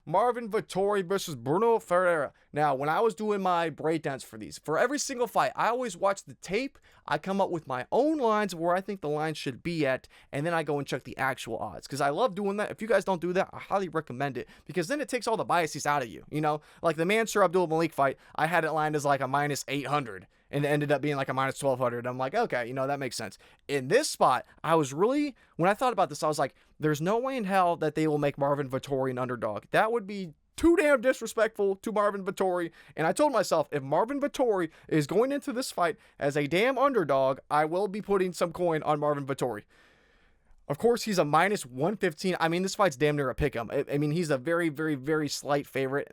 Marvin Vettori versus Brunno Ferreira. Now, when I was doing my breakdowns for these, for every single fight, I always watch the tape. I come up with my own lines where I think the line should be at, and then I go and check the actual odds, because I love doing that. If you guys don't do that, I highly recommend it, because then it takes all the biases out of you, you know? Like the Mansour Abdul Malik fight, I had it lined as like a minus 800, and it ended up being like a minus 1200. I'm like, okay, you know, that makes sense. In this spot, I was really, when I thought about this, I was like, there's no way in hell that they will make Marvin Vettori an underdog. That would be too damn disrespectful to Marvin Vettori. And I told myself, if Marvin Vettori is going into this fight as a damn underdog, I will be putting some coin on Marvin Vettori. Of course, he's a minus 115. I mean, this fight's damn near a pick'em. I mean, he's a very, very, very slight favorite.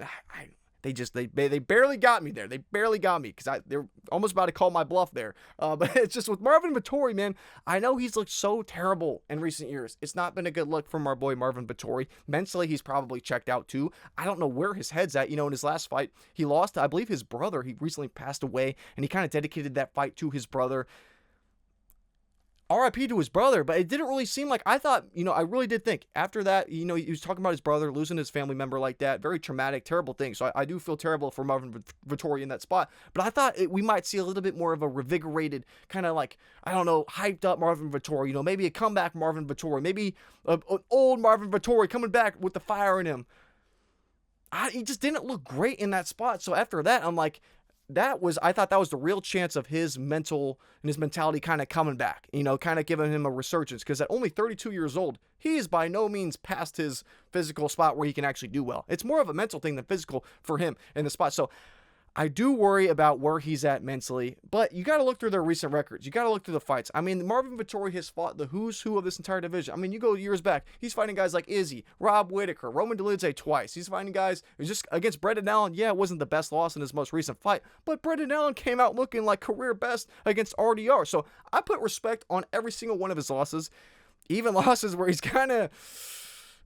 They barely got me there. They barely got me, because they're almost about to call my bluff there. But it's just with Marvin Vettori, man, I know he's looked so terrible in recent years. It's not been a good look from our boy Marvin Vettori. Mentally, he's probably checked out too. I don't know where his head's at. You know, in his last fight, he lost to, I believe, his brother. He recently passed away, and he kind of dedicated that fight to his brother. RIP to his brother, but it didn't really seem like, I thought, you know, I really did think after that, you know, he was talking about his brother losing his family member like that, very traumatic, terrible thing. So I do feel terrible for Marvin Vettori in that spot, but I thought we might see a little bit more of a revigorated, kind of like, I don't know, hyped up Marvin Vettori, you know, maybe a comeback Marvin Vettori, maybe an old Marvin Vettori coming back with the fire in him. He just didn't look great in that spot. So after that, I'm like, I thought that was the real chance of his mental and his mentality kind of coming back, you know, kind of giving him a resurgence, because at only 32 years old, he is by no means past his physical spot where he can actually do well. It's more of a mental thing than physical for him in the spot. So I do worry about where he's at mentally, but you got to look through their recent records. You got to look through the fights. I mean, Marvin Vettori has fought the who's who of this entire division. I mean, you go years back, he's fighting guys like Izzy, Rob Whittaker, Roman Dolidze twice. He's fighting guys, it was just against Brendan Allen. Yeah, it wasn't the best loss in his most recent fight, but Brendan Allen came out looking like career best against RDR. So I put respect on every single one of his losses, even losses where he's kind of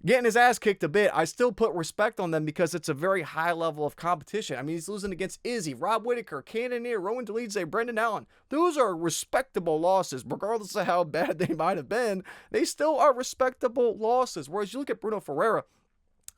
getting his ass kicked a bit. I still put respect on them, because it's a very high level of competition. I mean, he's losing against Izzy, Rob Whittaker, Cannonier, Roman Dolidze, Brendan Allen. Those are respectable losses, regardless of how bad they might have been. They still are respectable losses. Whereas you look at Brunno Ferreira,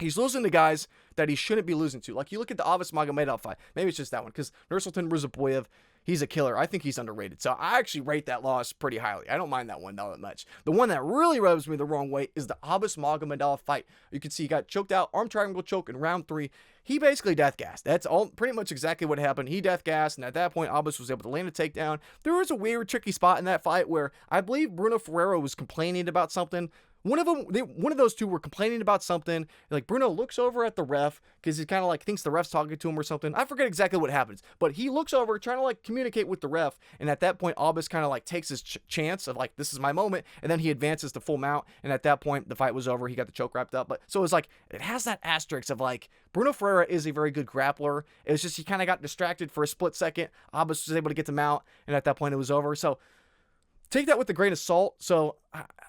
he's losing to guys that he shouldn't be losing to. Like, you look at the Abbas Magomedov fight. Maybe it's just that one, because Nursultan Ruzaboyev, he's a killer. I think he's underrated. So I actually rate that loss pretty highly. I don't mind that one that much. The one that really rubs me the wrong way is the Abbas Magomedov fight. You can see he got choked out, arm triangle choke in round 3. He basically death gassed. That's all, pretty much exactly what happened. He death gassed, and at that point, Abbas was able to land a takedown. There was a weird, tricky spot in that fight where I believe Brunno Ferreira was complaining about something. One of those two were complaining about something. Like, Brunno looks over at the ref, because he kind of like thinks the ref's talking to him or something. I forget exactly what happens, but he looks over trying to like communicate with the ref. And at that point, Abbas kind of like takes his chance of like, this is my moment. And then he advances to full mount. And at that point, the fight was over. He got the choke wrapped up. But so it's like, it has that asterisk of like, Brunno Ferreira is a very good grappler. It was just, he kind of got distracted for a split second. Abbas was able to get the mount. And at that point, it was over. So take that with a grain of salt. So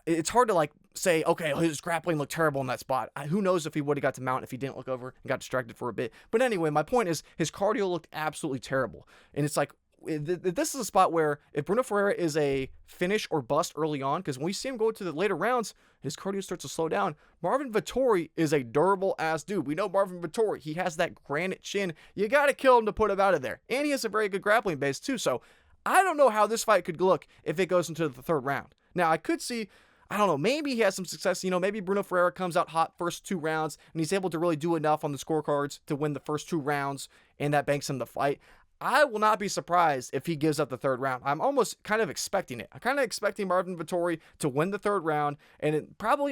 it's hard to like say, okay, his grappling looked terrible in that spot. Who knows if he would have got to mount if he didn't look over and got distracted for a bit. But anyway, my point is his cardio looked absolutely terrible. And it's like, this is a spot where if Brunno Ferreira is a finish or bust early on, because when we see him go to the later rounds, his cardio starts to slow down. Marvin Vettori is a durable ass dude. We know Marvin Vettori. He has that granite chin. You got to kill him to put him out of there. And he has a very good grappling base too. So I don't know how this fight could look if it goes into the third round. Now, I could see, I don't know, maybe he has some success. You know, maybe Brunno Ferreira comes out hot first 2 rounds, and he's able to really do enough on the scorecards to win the first 2 rounds, and that banks him the fight. I will not be surprised if he gives up the third round. I'm almost kind of expecting it. I'm kind of expecting Marvin Vettori to win the third round, and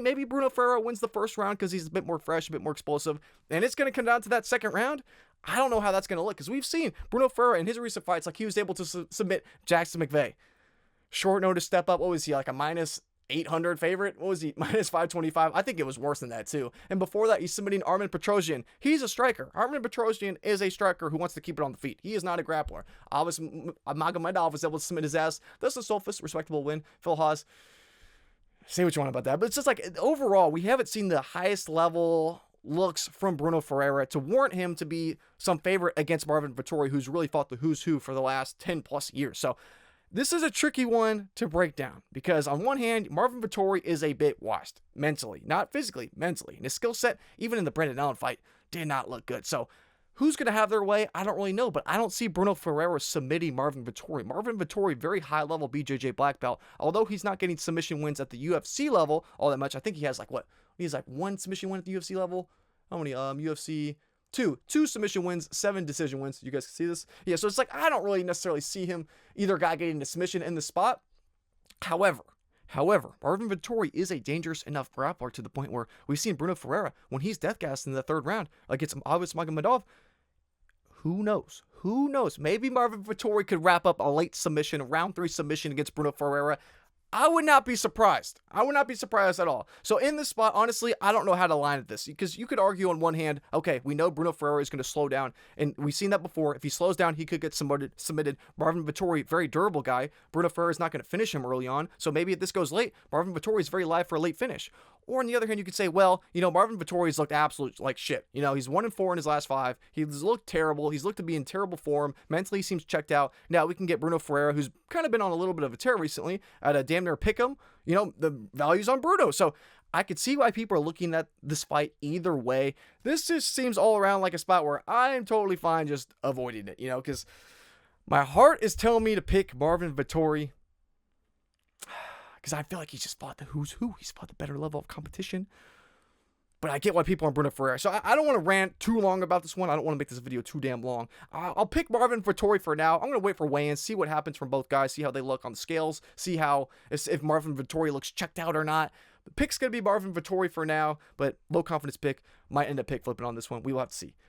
maybe Brunno Ferreira wins the first round because he's a bit more fresh, a bit more explosive, and it's going to come down to that second round. I don't know how that's going to look, because we've seen Brunno Ferreira in his recent fights, like he was able to submit Jackson McVeigh. Short notice step up. What was he, like a minus 800 favorite? What was he, minus 525? I think it was worse than that too. And before that, he's submitting Armen Petrosyan. He's a striker. Armen Petrosyan is a striker who wants to keep it on the feet. He is not a grappler. Obviously, Magomedov was able to submit his ass. That's a Solfus, respectable win. Phil Haas, say what you want about that, but it's just like, overall, we haven't seen the highest level looks from Brunno Ferreira to warrant him to be some favorite against Marvin Vettori, who's really fought the who's who for the last 10 plus years. So this is a tricky one to break down, because on one hand, Marvin Vettori is a bit washed mentally, not physically, mentally. And his skill set, even in the Brendan Allen fight, did not look good. So who's going to have their way? I don't really know, but I don't see Brunno Ferreira submitting Marvin Vettori. Marvin Vettori, very high-level BJJ black belt. Although he's not getting submission wins at the UFC level all that much. I think he has like, what? He has like 1 submission win at the UFC level. How many? UFC... Two submission wins, 7 decision wins. You guys can see this? Yeah, so it's like, I don't really necessarily see him, either guy getting the submission in the spot. However, Marvin Vettori is a dangerous enough grappler to the point where we've seen Brunno Ferreira, when he's death gassed in the 3rd round, against Abbas Magomedov, who knows? Who knows? Maybe Marvin Vettori could wrap up a late submission, a round 3 submission against Brunno Ferreira. I would not be surprised. I would not be surprised at all. So in this spot, honestly, I don't know how to line at this, because you could argue on one hand, okay, we know Brunno Ferreira is going to slow down, and we've seen that before. If he slows down, he could get submitted. Marvin Vettori, very durable guy. Brunno Ferreira is not going to finish him early on, so maybe if this goes late, Marvin Vettori is very live for a late finish. Or on the other hand, you could say, well, Marvin Vettori's looked absolute like shit. He's 1-4 in his last 5. He's looked terrible. He's looked to be in terrible form. Mentally, he seems checked out. Now we can get Brunno Ferreira, who's kind of been on a little bit of a tear recently, at a damn near pick'em. The value's on Brunno. So I could see why people are looking at this fight either way. This just seems all around like a spot where I'm totally fine just avoiding it, because my heart is telling me to pick Marvin Vettori, because I feel like he's just fought the who's who. He's fought the better level of competition. But I get why people are on Brunno Ferreira. So I don't want to rant too long about this one. I don't want to make this video too damn long. I'll pick Marvin Vettori for now. I'm going to wait for weigh-ins, see what happens from both guys, see how they look on the scales, see how if Marvin Vettori looks checked out or not. The pick's going to be Marvin Vettori for now, but low confidence pick. Might end up pick flipping on this one. We will have to see.